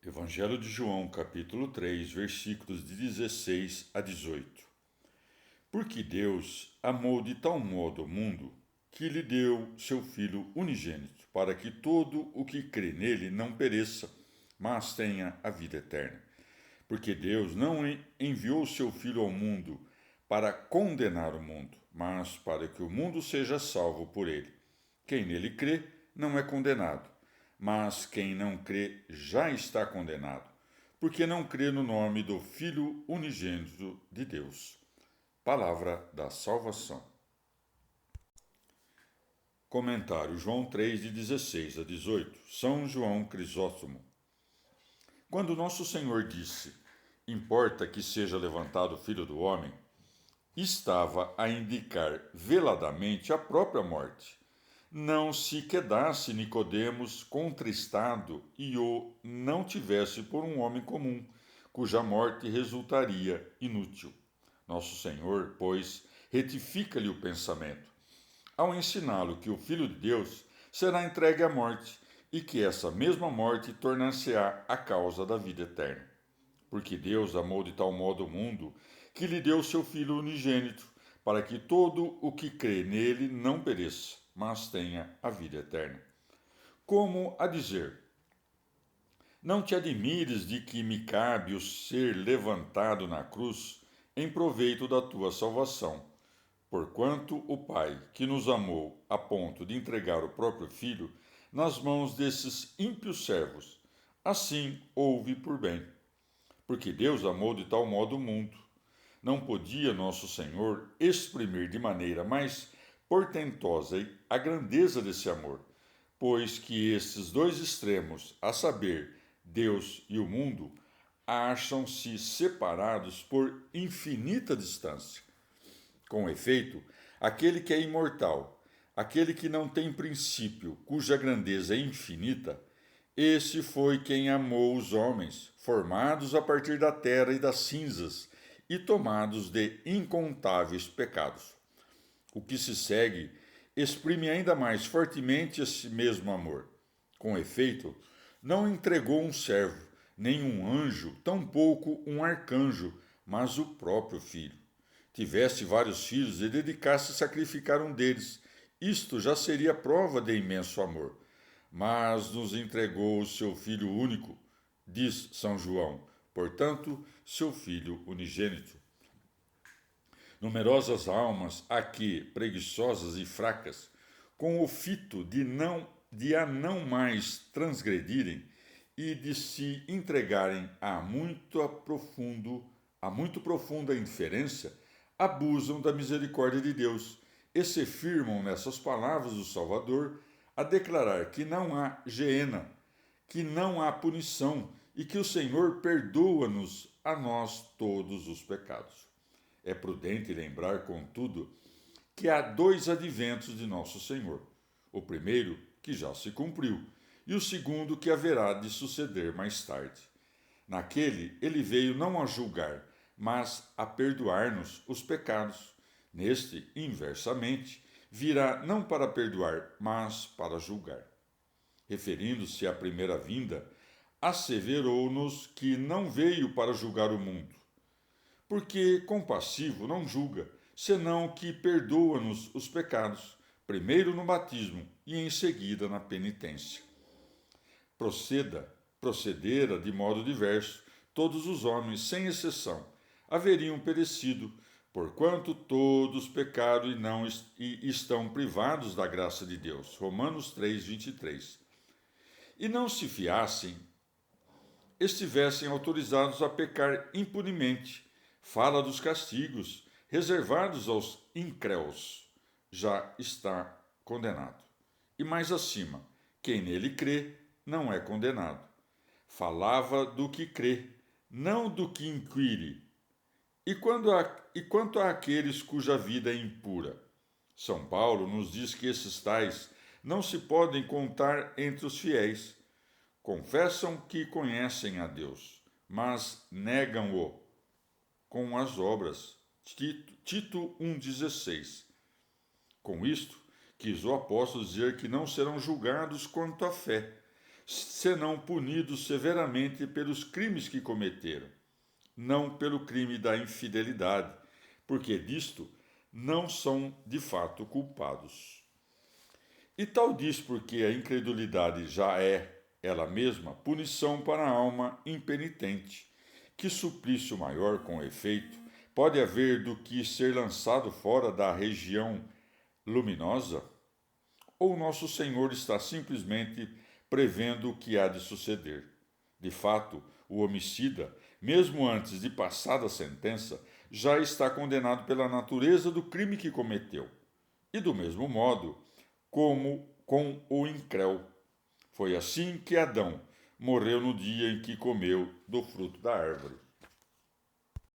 Evangelho de João, capítulo 3, versículos de 16 a 18. Porque Deus amou de tal modo o mundo que lhe deu seu Filho unigênito, para que todo o que crê nele não pereça, mas tenha a vida eterna. Porque Deus não enviou seu Filho ao mundo para condenar o mundo, mas para que o mundo seja salvo por ele. Quem nele crê não é condenado, mas quem não crê já está condenado, porque não crê no nome do Filho unigênito de Deus. Palavra da salvação. Comentário João 3, de 16 a 18. São João Crisóstomo. Quando nosso Senhor disse: importa que seja levantado o Filho do Homem, estava a indicar veladamente a própria morte. Não se quedasse Nicodemos contristado e o não tivesse por um homem comum, cuja morte resultaria inútil. Nosso Senhor, pois, retifica-lhe o pensamento, ao ensiná-lo que o Filho de Deus será entregue à morte e que essa mesma morte tornar-se-á a causa da vida eterna. Porque Deus amou de tal modo o mundo que lhe deu seu Filho unigênito, para que todo o que crê nele não pereça, mas tenha a vida eterna. Como a dizer: não te admires de que me cabe o ser levantado na cruz em proveito da tua salvação, porquanto o Pai, que nos amou a ponto de entregar o próprio Filho nas mãos desses ímpios servos, assim houve por bem. Porque Deus amou de tal modo o mundo. Não podia nosso Senhor exprimir de maneira mais portentosa a grandeza desse amor, pois que estes dois extremos, a saber, Deus e o mundo, acham-se separados por infinita distância. Com efeito, aquele que é imortal, aquele que não tem princípio, cuja grandeza é infinita, esse foi quem amou os homens, formados a partir da terra e das cinzas, e tomados de incontáveis pecados. O que se segue exprime ainda mais fortemente esse mesmo amor. Com efeito, não entregou um servo, nem um anjo, tampouco um arcanjo, mas o próprio Filho. Tivesse vários filhos e dedicasse a sacrificar um deles, isto já seria prova de imenso amor. Mas nos entregou o seu Filho único, diz São João, portanto, seu Filho unigênito. Numerosas almas, aqui preguiçosas e fracas, com o fito de a não mais transgredirem e de se entregarem a muito profunda indiferença, abusam da misericórdia de Deus e se firmam nessas palavras do Salvador a declarar que não há geena, que não há punição e que o Senhor perdoa-nos a nós todos os pecados. É prudente lembrar, contudo, que há dois adventos de nosso Senhor. O primeiro, que já se cumpriu, e o segundo, que haverá de suceder mais tarde. Naquele, ele veio não a julgar, mas a perdoar-nos os pecados. Neste, inversamente, virá não para perdoar, mas para julgar. Referindo-se à primeira vinda, asseverou-nos que não veio para julgar o mundo, porque compassivo não julga, senão que perdoa-nos os pecados, primeiro no batismo e em seguida na penitência. Procedera de modo diverso, todos os homens, sem exceção, haveriam perecido, porquanto todos pecaram e estão privados da graça de Deus. Romanos 3, 23. E não se fiassem, estivessem autorizados a pecar impunemente. Fala dos castigos reservados aos incréus. Já está condenado. E mais acima, quem nele crê não é condenado. Falava do que crê, não do que inquire. E quanto àqueles cuja vida é impura? São Paulo nos diz que esses tais não se podem contar entre os fiéis. Confessam que conhecem a Deus, mas negam-o com as obras. Tito 1,16. Com isto, quis o apóstolo dizer que não serão julgados quanto à fé, senão punidos severamente pelos crimes que cometeram, não pelo crime da infidelidade, porque disto não são de fato culpados. E tal diz porque a incredulidade já é, ela mesma, punição para a alma impenitente. Que suplício maior, com efeito, pode haver do que ser lançado fora da região luminosa? Ou nosso Senhor está simplesmente prevendo o que há de suceder? De fato, o homicida, mesmo antes de passada a sentença, já está condenado pela natureza do crime que cometeu. E do mesmo modo, como com o incréu. Foi assim que Adão morreu no dia em que comeu do fruto da árvore.